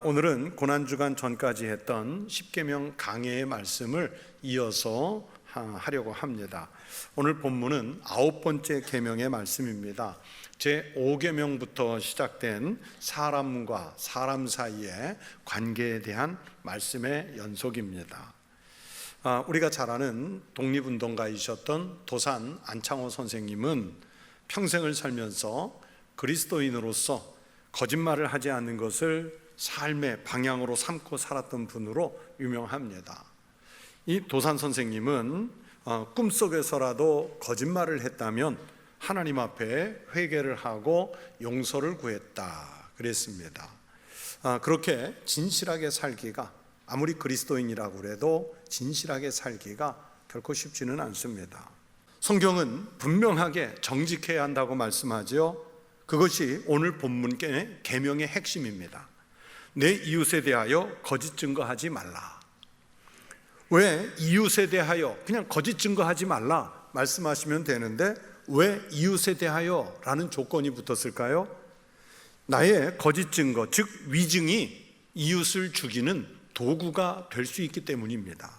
오늘은 고난주간 전까지 했던 십계명 강해의 말씀을 이어서 하려고 합니다. 오늘 본문은 9번째 계명의 말씀입니다. 제5계명부터 시작된 사람과 사람 사이의 관계에 대한 말씀의 연속입니다. 우리가 잘 아는 독립운동가이셨던 도산 안창호 선생님은 평생을 살면서 그리스도인으로서 거짓말을 하지 않는 것을 삶의 방향으로 삼고 살았던 분으로 유명합니다. 이 도산 선생님은 꿈속에서라도 거짓말을 했다면 하나님 앞에 회개를 하고 용서를 구했다 그랬습니다. 그렇게 진실하게 살기가, 아무리 그리스도인이라고 해도 진실하게 살기가 결코 쉽지는 않습니다. 성경은 분명하게 정직해야 한다고 말씀하죠. 그것이 오늘 본문 계명의 핵심입니다. 내 이웃에 대하여 거짓 증거하지 말라. 왜 이웃에 대하여 그냥 거짓 증거하지 말라 말씀하시면 되는데 왜 이웃에 대하여 라는 조건이 붙었을까요? 나의 거짓 증거, 즉 위증이 이웃을 죽이는 도구가 될 수 있기 때문입니다.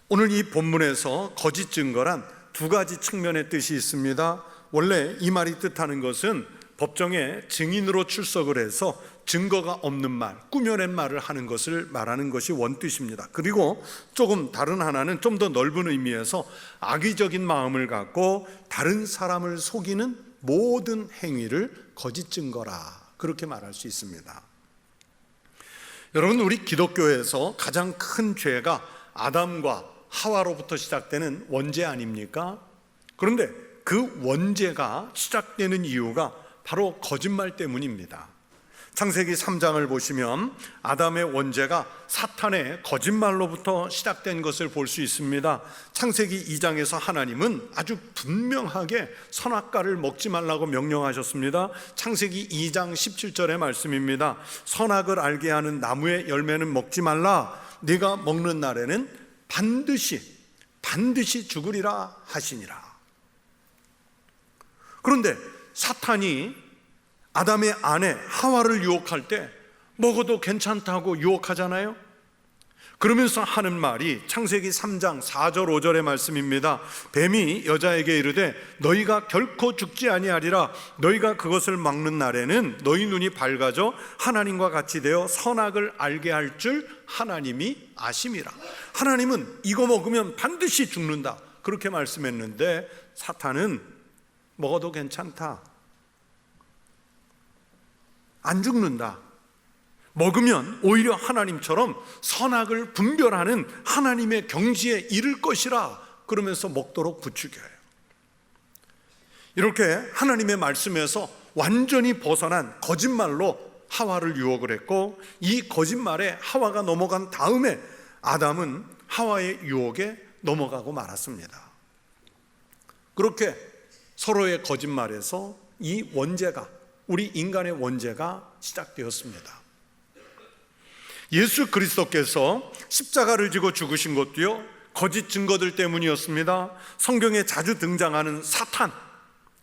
오늘 이 본문에서 거짓 증거란 두 가지 측면의 뜻이 있습니다. 원래 이 말이 뜻하는 것은 법정에 증인으로 출석을 해서 증거가 없는 말, 꾸며낸 말을 하는 것을 말하는 것이 원뜻입니다. 그리고 조금 다른 하나는 좀 더 넓은 의미에서 악의적인 마음을 갖고 다른 사람을 속이는 모든 행위를 거짓 증거라, 그렇게 말할 수 있습니다. 여러분, 우리 기독교에서 가장 큰 죄가 아담과 하와로부터 시작되는 원죄 아닙니까? 그런데 그 원죄가 시작되는 이유가 바로 거짓말 때문입니다. 창세기 3장을 보시면 아담의 원죄가 사탄의 거짓말로부터 시작된 것을 볼 수 있습니다. 창세기 2장에서 하나님은 아주 분명하게 선악과를 먹지 말라고 명령하셨습니다. 창세기 2장 17절의 말씀입니다. 선악을 알게 하는 나무의 열매는 먹지 말라. 네가 먹는 날에는 반드시 죽으리라 하시니라. 그런데 사탄이 아담의 아내 하와를 유혹할 때 먹어도 괜찮다고 유혹하잖아요. 그러면서 하는 말이 창세기 3장 4절 5절의 말씀입니다. 뱀이 여자에게 이르되 너희가 결코 죽지 아니하리라. 너희가 그것을 먹는 날에는 너희 눈이 밝아져 하나님과 같이 되어 선악을 알게 할 줄 하나님이 아심이라. 하나님은 이거 먹으면 반드시 죽는다, 그렇게 말씀했는데 사탄은 먹어도 괜찮다, 안 죽는다, 먹으면 오히려 하나님처럼 선악을 분별하는 하나님의 경지에 이를 것이라, 그러면서 먹도록 부추겨요. 이렇게 하나님의 말씀에서 완전히 벗어난 거짓말로 하와를 유혹을 했고, 이 거짓말에 하와가 넘어간 다음에 아담은 하와의 유혹에 넘어가고 말았습니다. 그렇게 서로의 거짓말에서 이 원죄가, 우리 인간의 원죄가 시작되었습니다. 예수 그리스도께서 십자가를 지고 죽으신 것도요, 거짓 증거들 때문이었습니다. 성경에 자주 등장하는 사탄,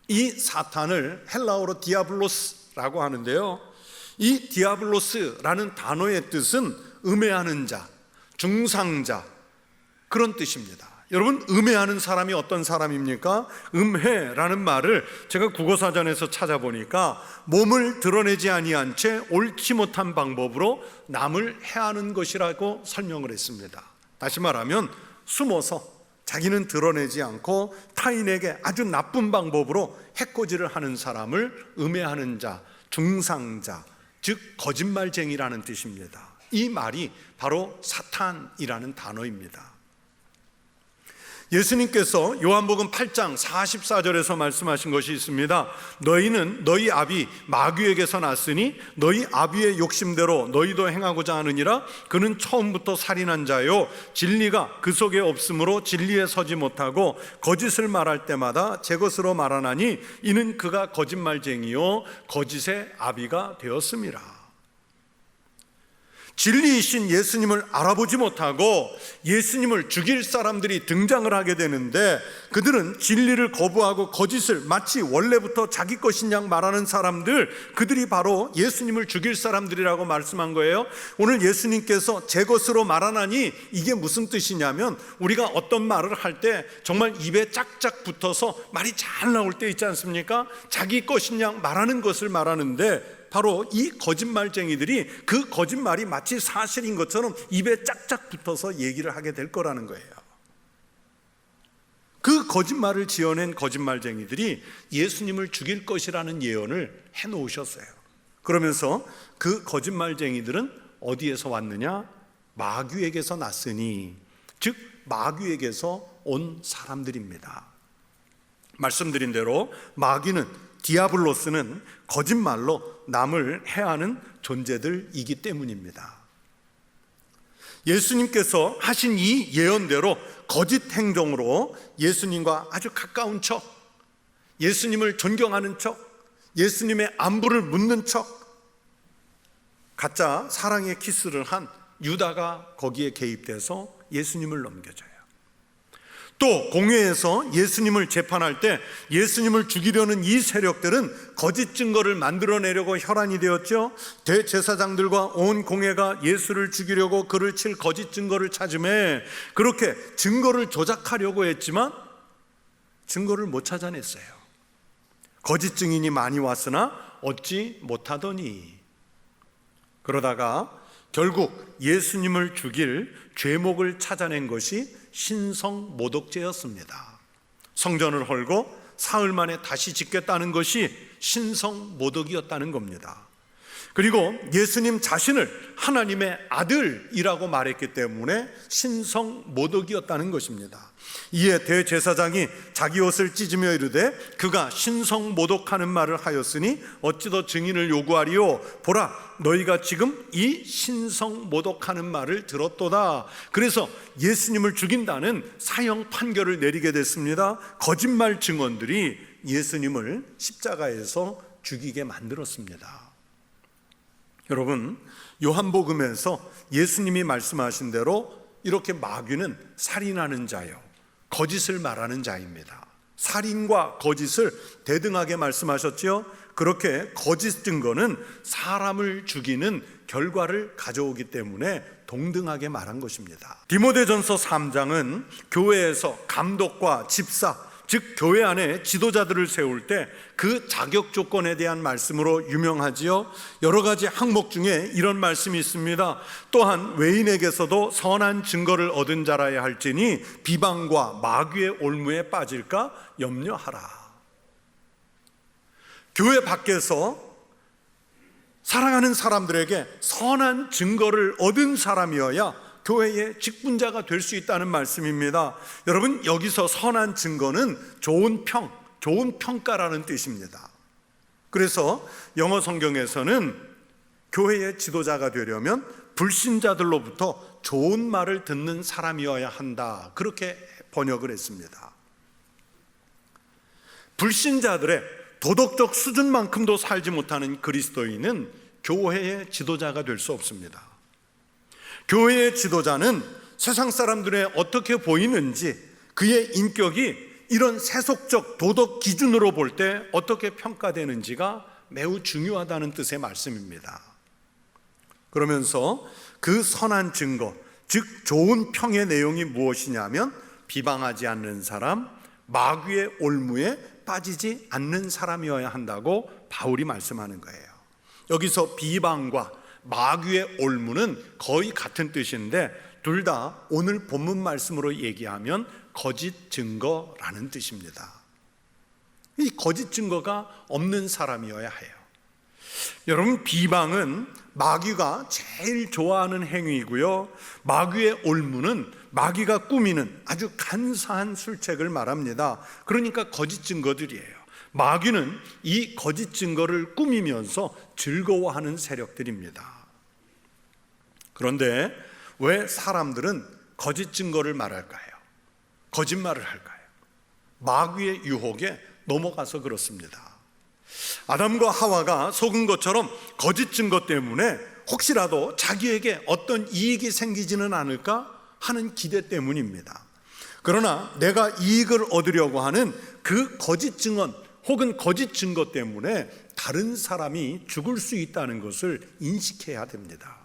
이 사탄을 헬라어로 디아블로스라고 하는데요, 이 디아블로스라는 단어의 뜻은 음해하는 자, 중상자, 그런 뜻입니다. 여러분, 음해하는 사람이 어떤 사람입니까? 음해라는 말을 제가 국어사전에서 찾아보니까 몸을 드러내지 아니한 채 옳지 못한 방법으로 남을 해하는 것이라고 설명을 했습니다. 다시 말하면 숨어서 자기는 드러내지 않고 타인에게 아주 나쁜 방법으로 해코지를 하는 사람을 음해하는 자, 중상자, 즉 거짓말쟁이라는 뜻입니다. 이 말이 바로 사탄이라는 단어입니다. 예수님께서 요한복음 8장 44절에서 말씀하신 것이 있습니다. 너희는 너희 아비 마귀에게서 났으니 너희 아비의 욕심대로 너희도 행하고자 하느니라. 그는 처음부터 살인한 자요, 진리가 그 속에 없으므로 진리에 서지 못하고 거짓을 말할 때마다 제 것으로 말하나니 이는 그가 거짓말쟁이요 거짓의 아비가 되었음이라. 진리이신 예수님을 알아보지 못하고 예수님을 죽일 사람들이 등장을 하게 되는데, 그들은 진리를 거부하고 거짓을 마치 원래부터 자기 것인 양 말하는 사람들, 그들이 바로 예수님을 죽일 사람들이라고 말씀한 거예요. 오늘 예수님께서 제 것으로 말하나니, 이게 무슨 뜻이냐면, 우리가 어떤 말을 할 때 정말 입에 짝짝 붙어서 말이 잘 나올 때 있지 않습니까? 자기 것인 양 말하는 것을 말하는데, 바로 이 거짓말쟁이들이 그 거짓말이 마치 사실인 것처럼 입에 짝짝 붙어서 얘기를 하게 될 거라는 거예요. 그 거짓말을 지어낸 거짓말쟁이들이 예수님을 죽일 것이라는 예언을 해놓으셨어요. 그러면서 그 거짓말쟁이들은 어디에서 왔느냐? 마귀에게서 났으니, 즉 마귀에게서 온 사람들입니다. 말씀드린 대로 마귀는, 디아블로스는 거짓말로 남을 해하는 존재들이기 때문입니다. 예수님께서 하신 이 예언대로 거짓 행동으로 예수님과 아주 가까운 척, 예수님을 존경하는 척, 예수님의 안부를 묻는 척, 가짜 사랑의 키스를 한 유다가 거기에 개입돼서 예수님을 넘겨줘요. 또 공회에서 예수님을 재판할 때 예수님을 죽이려는 이 세력들은 거짓 증거를 만들어내려고 혈안이 되었죠. 대제사장들과 온 공회가 예수를 죽이려고 그를 칠 거짓 증거를 찾음에 그렇게 증거를 조작하려고 했지만 증거를 못 찾아냈어요. 거짓 증인이 많이 왔으나 얻지 못하더니, 그러다가 결국 예수님을 죽일 죄목을 찾아낸 것이 신성모독죄였습니다. 성전을 헐고 사흘 만에 다시 짓겠다는 것이 신성모독이었다는 겁니다. 그리고 예수님 자신을 하나님의 아들이라고 말했기 때문에 신성모독이었다는 것입니다. 이에 대제사장이 자기 옷을 찢으며 이르되 그가 신성모독하는 말을 하였으니 어찌 더 증인을 요구하리요? 보라, 너희가 지금 이 신성모독하는 말을 들었도다. 그래서 예수님을 죽인다는 사형 판결을 내리게 됐습니다. 거짓말 증언들이 예수님을 십자가에서 죽이게 만들었습니다. 여러분, 요한복음에서 예수님이 말씀하신 대로 이렇게 마귀는 살인하는 자요, 거짓을 말하는 자입니다. 살인과 거짓을 대등하게 말씀하셨지요. 그렇게 거짓 증거는 사람을 죽이는 결과를 가져오기 때문에 동등하게 말한 것입니다. 디모데전서 3장은 교회에서 감독과 집사, 즉 교회 안에 지도자들을 세울 때 그 자격 조건에 대한 말씀으로 유명하지요. 여러 가지 항목 중에 이런 말씀이 있습니다. 또한 외인에게서도 선한 증거를 얻은 자라야 할지니 비방과 마귀의 올무에 빠질까 염려하라. 교회 밖에서 사랑하는 사람들에게 선한 증거를 얻은 사람이어야 교회의 직분자가 될 수 있다는 말씀입니다. 여러분, 여기서 선한 증거는 좋은 평, 좋은 평가라는 뜻입니다. 그래서 영어 성경에서는 교회의 지도자가 되려면 불신자들로부터 좋은 말을 듣는 사람이어야 한다, 그렇게 번역을 했습니다. 불신자들의 도덕적 수준만큼도 살지 못하는 그리스도인은 교회의 지도자가 될 수 없습니다. 교회의 지도자는 세상 사람들의 어떻게 보이는지, 그의 인격이 이런 세속적 도덕 기준으로 볼 때 어떻게 평가되는지가 매우 중요하다는 뜻의 말씀입니다. 그러면서 그 선한 증거, 즉 좋은 평의 내용이 무엇이냐면 비방하지 않는 사람, 마귀의 올무에 빠지지 않는 사람이어야 한다고 바울이 말씀하는 거예요. 여기서 비방과 마귀의 올무는 거의 같은 뜻인데 둘 다 오늘 본문 말씀으로 얘기하면 거짓 증거라는 뜻입니다. 이 거짓 증거가 없는 사람이어야 해요. 여러분, 비방은 마귀가 제일 좋아하는 행위이고요, 마귀의 올무는 마귀가 꾸미는 아주 간사한 술책을 말합니다. 그러니까 거짓 증거들이에요. 마귀는 이 거짓 증거를 꾸미면서 즐거워하는 세력들입니다. 그런데 왜 사람들은 거짓 증거를 말할까요? 거짓말을 할까요? 마귀의 유혹에 넘어가서 그렇습니다. 아담과 하와가 속은 것처럼 거짓 증거 때문에 혹시라도 자기에게 어떤 이익이 생기지는 않을까 하는 기대 때문입니다. 그러나 내가 이익을 얻으려고 하는 그 거짓 증언 혹은 거짓 증거 때문에 다른 사람이 죽을 수 있다는 것을 인식해야 됩니다.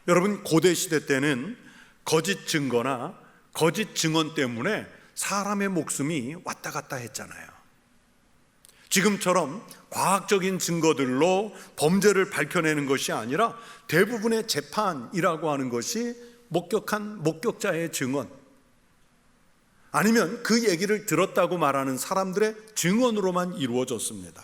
여러분, 고대 시대 때는 거짓 증거나 거짓 증언 때문에 사람의 목숨이 왔다 갔다 했잖아요. 지금처럼 과학적인 증거들로 범죄를 밝혀내는 것이 아니라 대부분의 재판이라고 하는 것이 목격한 목격자의 증언, 아니면 그 얘기를 들었다고 말하는 사람들의 증언으로만 이루어졌습니다.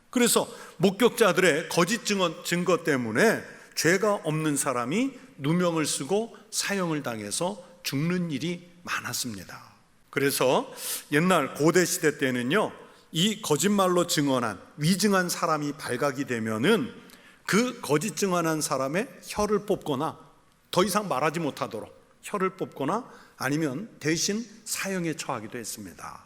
그래서 목격자들의 거짓 증거 때문에 죄가 없는 사람이 누명을 쓰고 사형을 당해서 죽는 일이 많았습니다. 그래서 옛날 고대 시대 때는요, 이 거짓말로 증언한 위증한 사람이 발각이 되면은 그 거짓 증언한 사람의 혀를 뽑거나 더 이상 말하지 못하도록 혀를 뽑거나 아니면 대신 사형에 처하기도 했습니다.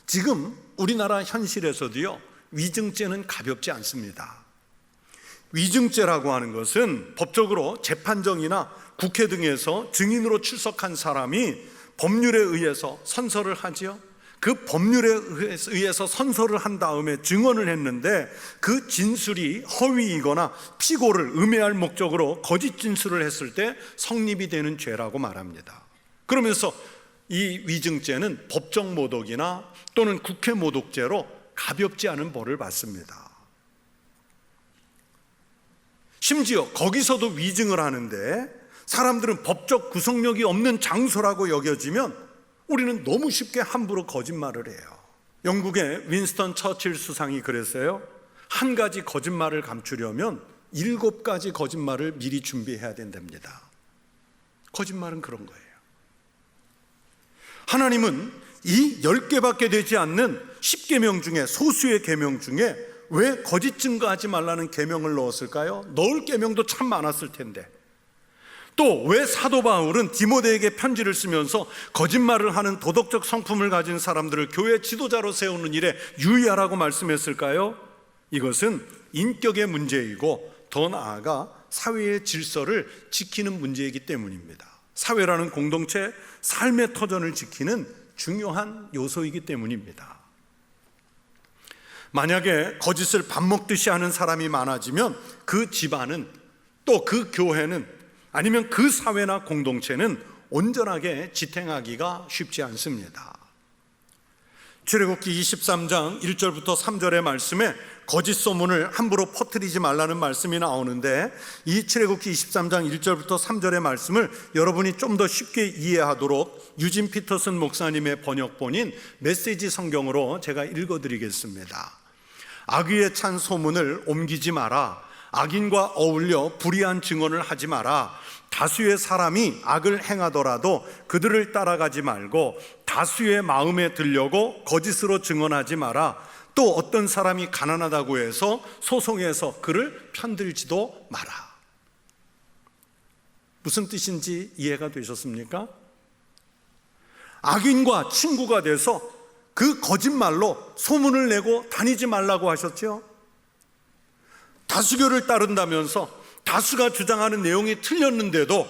지금 우리나라 현실에서도요, 위증죄는 가볍지 않습니다. 위증죄라고 하는 것은 법적으로 재판정이나 국회 등에서 증인으로 출석한 사람이 법률에 의해서 선서를 하지요. 그 법률에 의해서 선서를 한 다음에 증언을 했는데 그 진술이 허위이거나 피고를 음해할 목적으로 거짓 진술을 했을 때 성립이 되는 죄라고 말합니다. 그러면서 이 위증죄는 법정 모독이나 또는 국회 모독죄로 가볍지 않은 벌을 받습니다. 심지어 거기서도 위증을 하는데 사람들은 법적 구속력이 없는 장소라고 여겨지면 우리는 너무 쉽게 함부로 거짓말을 해요. 영국의 윈스턴 처칠 수상이 그랬어요. 한 가지 거짓말을 감추려면 7가지 거짓말을 미리 준비해야 된답니다. 거짓말은 그런 거예요. 하나님은 이 10개밖에 되지 않는 10계명 중에 소수의 계명 중에 왜 거짓 증거하지 말라는 계명을 넣었을까요? 넣을 계명도 참 많았을 텐데. 또 왜 사도 바울은 디모데에게 편지를 쓰면서 거짓말을 하는 도덕적 성품을 가진 사람들을 교회 지도자로 세우는 일에 유의하라고 말씀했을까요? 이것은 인격의 문제이고 더 나아가 사회의 질서를 지키는 문제이기 때문입니다. 사회라는 공동체, 삶의 터전을 지키는 중요한 요소이기 때문입니다. 만약에 거짓을 밥 먹듯이 하는 사람이 많아지면 그 집안은, 또 그 교회는, 아니면 그 사회나 공동체는 온전하게 지탱하기가 쉽지 않습니다. 출애굽기 23장 1절부터 3절의 말씀에 거짓 소문을 함부로 퍼뜨리지 말라는 말씀이 나오는데, 이 출애굽기 23장 1절부터 3절의 말씀을 여러분이 좀 더 쉽게 이해하도록 유진 피터슨 목사님의 번역본인 메시지 성경으로 제가 읽어드리겠습니다. 악의에 찬 소문을 옮기지 마라. 악인과 어울려 불의한 증언을 하지 마라. 다수의 사람이 악을 행하더라도 그들을 따라가지 말고 다수의 마음에 들려고 거짓으로 증언하지 마라. 또 어떤 사람이 가난하다고 해서 소송해서 그를 편들지도 마라. 무슨 뜻인지 이해가 되셨습니까? 악인과 친구가 돼서 그 거짓말로 소문을 내고 다니지 말라고 하셨죠. 다수교를 따른다면서 다수가 주장하는 내용이 틀렸는데도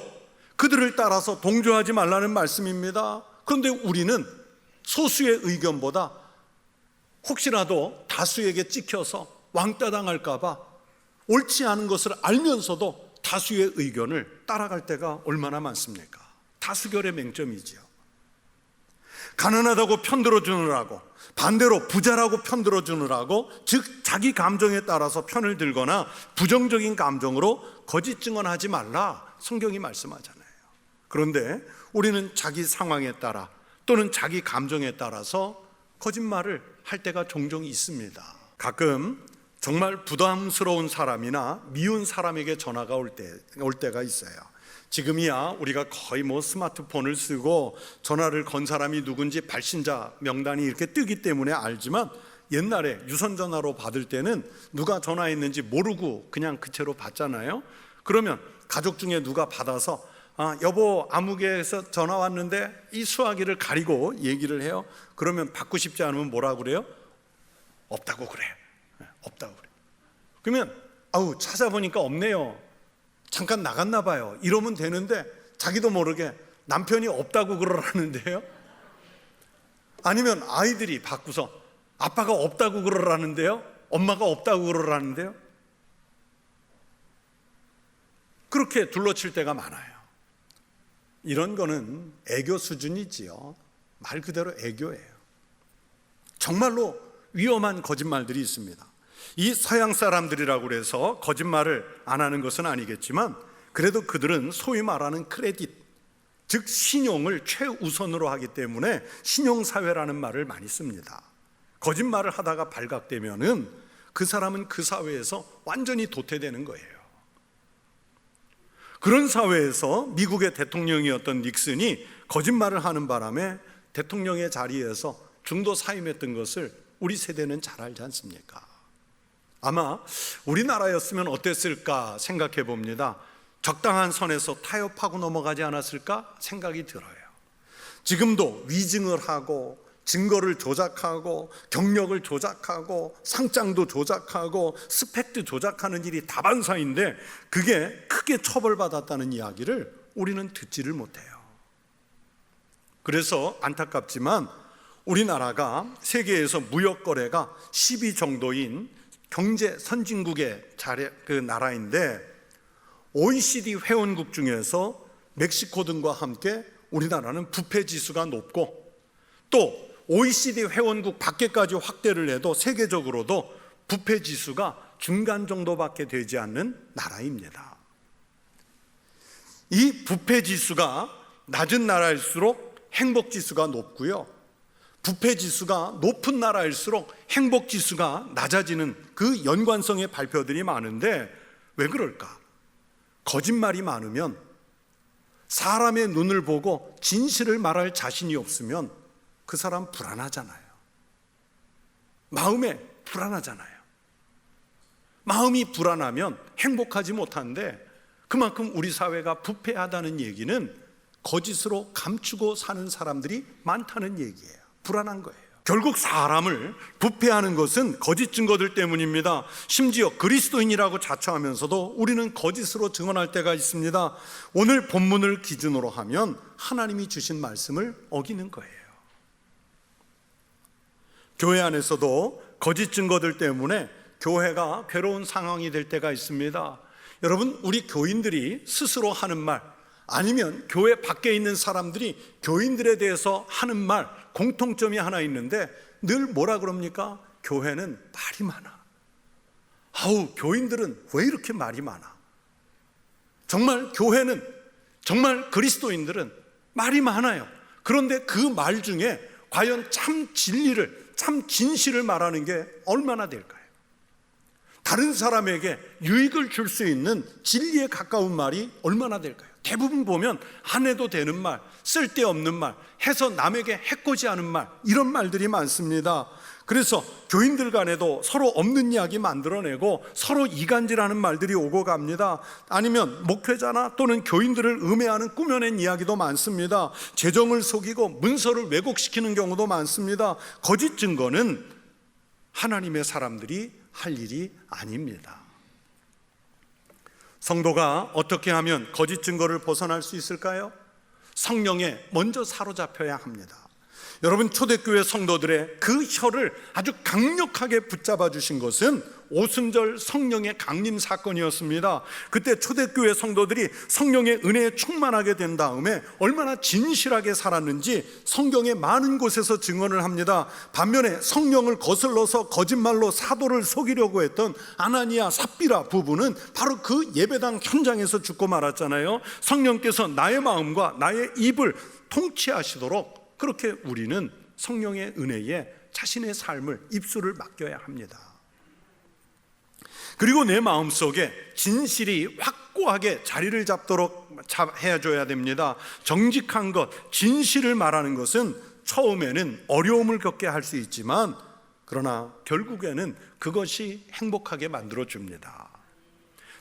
그들을 따라서 동조하지 말라는 말씀입니다. 그런데 우리는 소수의 의견보다 혹시라도 다수에게 찍혀서 왕따 당할까 봐 옳지 않은 것을 알면서도 다수의 의견을 따라갈 때가 얼마나 많습니까? 다수결의 맹점이지요. 가난하다고 편들어 주느라고, 반대로 부자라고 편들어 주느라고, 즉 자기 감정에 따라서 편을 들거나 부정적인 감정으로 거짓 증언하지 말라 성경이 말씀하잖아요. 그런데 우리는 자기 상황에 따라 또는 자기 감정에 따라서 거짓말을 할 때가 종종 있습니다. 가끔 정말 부담스러운 사람이나 미운 사람에게 전화가 올 때가 있어요. 지금이야 우리가 거의 스마트폰을 쓰고 전화를 건 사람이 누군지 발신자 명단이 이렇게 뜨기 때문에 알지만, 옛날에 유선전화로 받을 때는 누가 전화했는지 모르고 그냥 그 채로 받잖아요. 그러면 가족 중에 누가 받아서 여보 아무개에서 전화 왔는데 이 수화기를 가리고 얘기를 해요. 그러면 받고 싶지 않으면 뭐라고 그래요? 없다고 그래. 없다고 그래. 그러면 아우 찾아보니까 없네요, 잠깐 나갔나 봐요, 이러면 되는데 자기도 모르게 남편이 없다고 그러라는데요. 아니면 아이들이 바꾸서 아빠가 없다고 그러라는데요, 엄마가 없다고 그러라는데요. 그렇게 둘러칠 때가 많아요. 이런 거는 애교 수준이지요. 말 그대로 애교예요. 정말로 위험한 거짓말들이 있습니다. 이 서양 사람들이라고 해서 거짓말을 안 하는 것은 아니겠지만 그래도 그들은 소위 말하는 크레딧, 즉 신용을 최우선으로 하기 때문에 신용사회라는 말을 많이 씁니다. 거짓말을 하다가 발각되면은 그 사람은 그 사회에서 완전히 도태되는 거예요. 그런 사회에서 미국의 대통령이었던 닉슨이 거짓말을 하는 바람에 대통령의 자리에서 중도 사임했던 것을 우리 세대는 잘 알지 않습니까? 아마 우리나라였으면 어땠을까 생각해 봅니다. 적당한 선에서 타협하고 넘어가지 않았을까 생각이 들어요. 지금도 위증을 하고 증거를 조작하고 경력을 조작하고 상장도 조작하고 스펙도 조작하는 일이 다반사인데 그게 크게 처벌받았다는 이야기를 우리는 듣지를 못해요. 그래서 안타깝지만 우리나라가 세계에서 무역 거래가 10위 정도인 경제 선진국의 나라인데 OECD 회원국 중에서 멕시코 등과 함께 우리나라는 부패 지수가 높고 또 OECD 회원국 밖에까지 확대를 해도 세계적으로도 부패 지수가 중간 정도밖에 되지 않는 나라입니다. 이 부패 지수가 낮은 나라일수록 행복 지수가 높고요, 부패 지수가 높은 나라일수록 행복 지수가 낮아지는 그 연관성의 발표들이 많은데 왜 그럴까? 거짓말이 많으면, 사람의 눈을 보고 진실을 말할 자신이 없으면 그 사람 불안하잖아요. 마음에 불안하잖아요. 마음이 불안하면 행복하지 못한데 그만큼 우리 사회가 부패하다는 얘기는 거짓으로 감추고 사는 사람들이 많다는 얘기예요. 불안한 거예요. 결국 사람을 부패하는 것은 거짓 증거들 때문입니다. 심지어 그리스도인이라고 자처하면서도 우리는 거짓으로 증언할 때가 있습니다. 오늘 본문을 기준으로 하면 하나님이 주신 말씀을 어기는 거예요. 교회 안에서도 거짓 증거들 때문에 교회가 괴로운 상황이 될 때가 있습니다. 여러분, 우리 교인들이 스스로 하는 말, 아니면 교회 밖에 있는 사람들이 교인들에 대해서 하는 말, 공통점이 하나 있는데 늘 뭐라 그럽니까? 교회는 말이 많아. 아우, 교인들은 왜 이렇게 말이 많아? 정말 교회는, 정말 그리스도인들은 말이 많아요. 그런데 그 말 중에 과연 참 진리를, 참 진실을 말하는 게 얼마나 될까요? 다른 사람에게 유익을 줄 수 있는 진리에 가까운 말이 얼마나 될까요? 대부분 보면 안 해도 되는 말, 쓸데없는 말, 해서 남에게 해코지 않은 말, 이런 말들이 많습니다. 그래서 교인들 간에도 서로 없는 이야기 만들어내고 서로 이간질하는 말들이 오고 갑니다. 아니면 목회자나 또는 교인들을 음해하는 꾸며낸 이야기도 많습니다. 재정을 속이고 문서를 왜곡시키는 경우도 많습니다. 거짓 증거는 하나님의 사람들이 할 일이 아닙니다. 성도가 어떻게 하면 거짓 증거를 벗어날 수 있을까요? 성령에 먼저 사로잡혀야 합니다. 여러분, 초대교회 성도들의 그 혀를 아주 강력하게 붙잡아 주신 것은 오순절 성령의 강림 사건이었습니다. 그때 초대교회 성도들이 성령의 은혜에 충만하게 된 다음에 얼마나 진실하게 살았는지 성경의 많은 곳에서 증언을 합니다. 반면에 성령을 거슬러서 거짓말로 사도를 속이려고 했던 아나니아 삽비라 부부는 바로 그 예배당 현장에서 죽고 말았잖아요. 성령께서 나의 마음과 나의 입을 통치하시도록 그렇게 우리는 성령의 은혜에 자신의 삶을, 입술을 맡겨야 합니다. 그리고 내 마음속에 진실이 확고하게 자리를 잡도록 해줘야 됩니다. 정직한 것, 진실을 말하는 것은 처음에는 어려움을 겪게 할 수 있지만 그러나 결국에는 그것이 행복하게 만들어줍니다.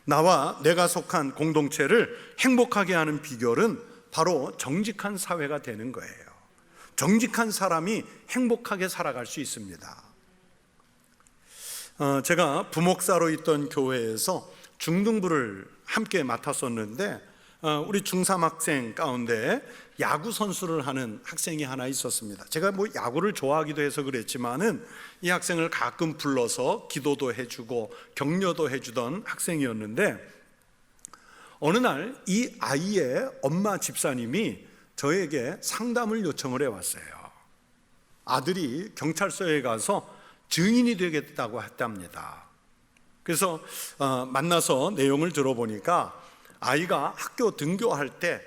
나와 내가 속한 공동체를 행복하게 하는 비결은 바로 정직한 사회가 되는 거예요. 정직한 사람이 행복하게 살아갈 수 있습니다. 제가 부목사로 있던 교회에서 중등부를 함께 맡았었는데 우리 중3 학생 가운데 야구 선수를 하는 학생이 하나 있었습니다. 제가 뭐 야구를 좋아하기도 해서 그랬지만은 이 학생을 가끔 불러서 기도도 해주고 격려도 해주던 학생이었는데, 어느 날 이 아이의 엄마 집사님이 저에게 상담을 요청을 해왔어요. 아들이 경찰서에 가서 증인이 되겠다고 했답니다. 그래서 만나서 내용을 들어보니까 아이가 학교 등교할 때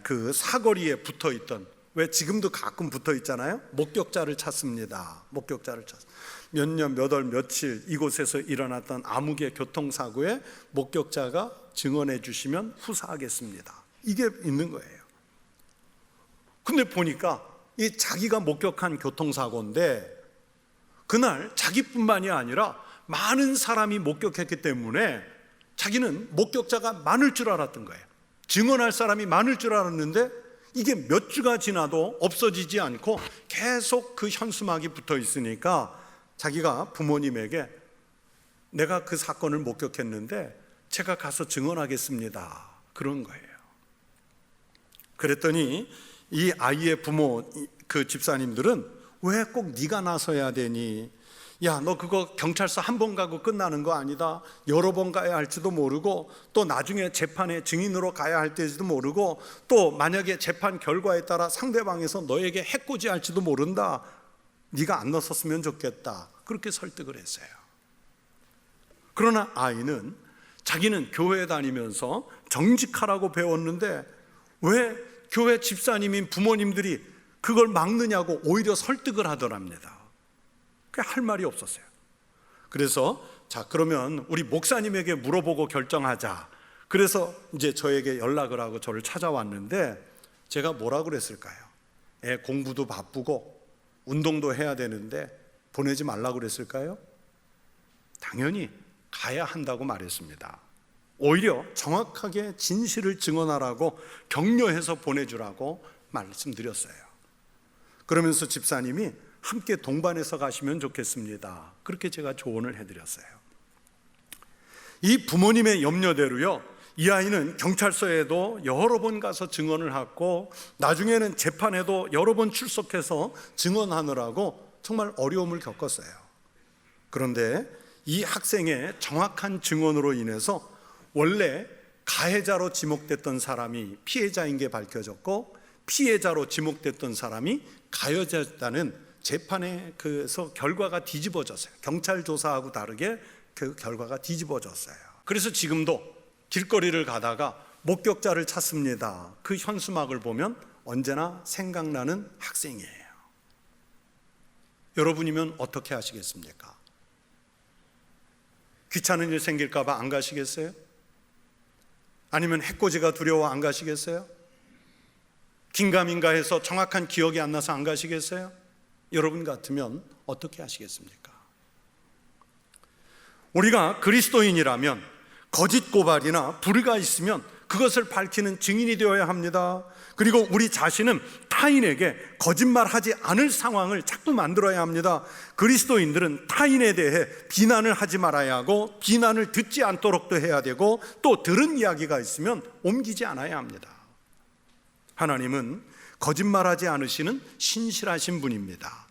그 사거리에 붙어있던, 왜 지금도 가끔 붙어있잖아요, 목격자를 찾습니다. 목격자를 찾. 몇 년 몇 월 며칠 이곳에서 일어났던 암흑의 교통사고에 목격자가 증언해 주시면 후사하겠습니다. 이게 있는 거예요. 근데 보니까 이 자기가 목격한 교통사고인데 그날 자기뿐만이 아니라 많은 사람이 목격했기 때문에 자기는 목격자가 많을 줄 알았던 거예요. 증언할 사람이 많을 줄 알았는데 이게 몇 주가 지나도 없어지지 않고 계속 그 현수막이 붙어 있으니까 자기가 부모님에게 내가 그 사건을 목격했는데 제가 가서 증언하겠습니다, 그런 거예요. 그랬더니 이 아이의 부모, 그 집사님들은 왜 꼭 네가 나서야 되니? 야, 너 그거 경찰서 한 번 가고 끝나는 거 아니다. 여러 번 가야 할지도 모르고, 또 나중에 재판에 증인으로 가야 할 때지도 모르고, 또 만약에 재판 결과에 따라 상대방에서 너에게 해코지할지도 모른다. 네가 안 나섰으면 좋겠다, 그렇게 설득을 했어요. 그러나 아이는 자기는 교회 다니면서 정직하라고 배웠는데 왜 교회 집사님인 부모님들이 그걸 막느냐고 오히려 설득을 하더랍니다. 할 말이 없었어요. 그래서 자, 그러면 우리 목사님에게 물어보고 결정하자. 그래서 이제 저에게 연락을 하고 저를 찾아왔는데 제가 뭐라고 그랬을까요? 애 공부도 바쁘고 운동도 해야 되는데 보내지 말라고 그랬을까요? 당연히 가야 한다고 말했습니다. 오히려 정확하게 진실을 증언하라고 격려해서 보내주라고 말씀드렸어요. 그러면서 집사님이 함께 동반해서 가시면 좋겠습니다, 그렇게 제가 조언을 해드렸어요. 이 부모님의 염려대로요, 이 아이는 경찰서에도 여러 번 가서 증언을 하고 나중에는 재판에도 여러 번 출석해서 증언하느라고 정말 어려움을 겪었어요. 그런데 이 학생의 정확한 증언으로 인해서 원래 가해자로 지목됐던 사람이 피해자인 게 밝혀졌고, 피해자로 지목됐던 사람이 가해자였다는 재판에서 결과가 뒤집어졌어요. 경찰 조사하고 다르게 그 결과가 뒤집어졌어요. 그래서 지금도 길거리를 가다가 목격자를 찾습니다, 그 현수막을 보면 언제나 생각나는 학생이에요. 여러분이면 어떻게 하시겠습니까? 귀찮은 일 생길까 봐 안 가시겠어요? 아니면 해코지가 두려워 안 가시겠어요? 긴가민가 해서 정확한 기억이 안 나서 안 가시겠어요? 여러분 같으면 어떻게 하시겠습니까? 우리가 그리스도인이라면 거짓 고발이나 불의가 있으면 그것을 밝히는 증인이 되어야 합니다. 그리고 우리 자신은 타인에게 거짓말하지 않을 상황을 자꾸 만들어야 합니다. 그리스도인들은 타인에 대해 비난을 하지 말아야 하고, 비난을 듣지 않도록도 해야 되고, 또 들은 이야기가 있으면 옮기지 않아야 합니다. 하나님은 거짓말하지 않으시는 신실하신 분입니다.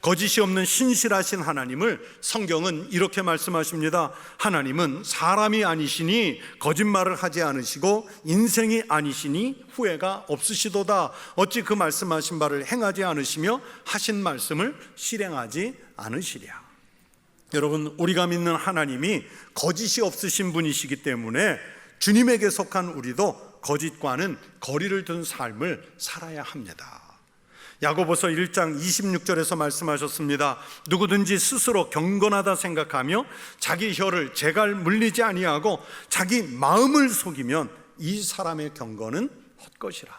거짓이 없는 신실하신 하나님을 성경은 이렇게 말씀하십니다. 하나님은 사람이 아니시니 거짓말을 하지 않으시고 인생이 아니시니 후회가 없으시도다. 어찌 그 말씀하신 바를 행하지 않으시며 하신 말씀을 실행하지 않으시랴. 여러분, 우리가 믿는 하나님이 거짓이 없으신 분이시기 때문에 주님에게 속한 우리도 거짓과는 거리를 둔 삶을 살아야 합니다. 야고보서 1장 26절에서 말씀하셨습니다. 누구든지 스스로 경건하다 생각하며 자기 혀를 재갈 물리지 아니하고 자기 마음을 속이면 이 사람의 경건은 헛것이라.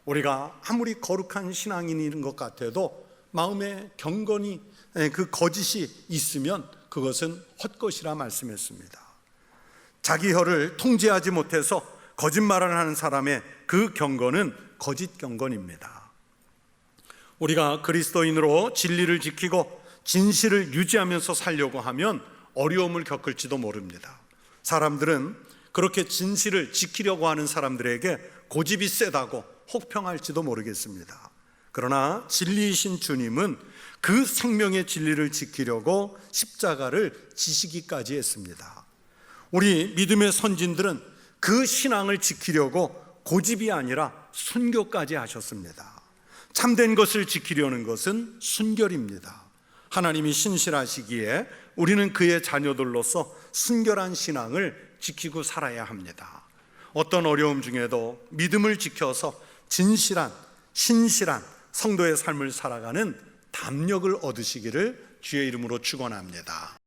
우리가 아무리 거룩한 신앙인인 것 같아도 마음에 경건이, 그 거짓이 있으면 그것은 헛것이라 말씀했습니다. 자기 혀를 통제하지 못해서 거짓말을 하는 사람의 그 경건은 거짓 경건입니다. 우리가 그리스도인으로 진리를 지키고 진실을 유지하면서 살려고 하면 어려움을 겪을지도 모릅니다. 사람들은 그렇게 진실을 지키려고 하는 사람들에게 고집이 세다고 혹평할지도 모르겠습니다. 그러나 진리이신 주님은 그 생명의 진리를 지키려고 십자가를 지시기까지 했습니다. 우리 믿음의 선진들은 그 신앙을 지키려고 고집이 아니라 순교까지 하셨습니다. 참된 것을 지키려는 것은 순결입니다. 하나님이 신실하시기에 우리는 그의 자녀들로서 순결한 신앙을 지키고 살아야 합니다. 어떤 어려움 중에도 믿음을 지켜서 진실한, 신실한 성도의 삶을 살아가는 담력을 얻으시기를 주의 이름으로 축원합니다.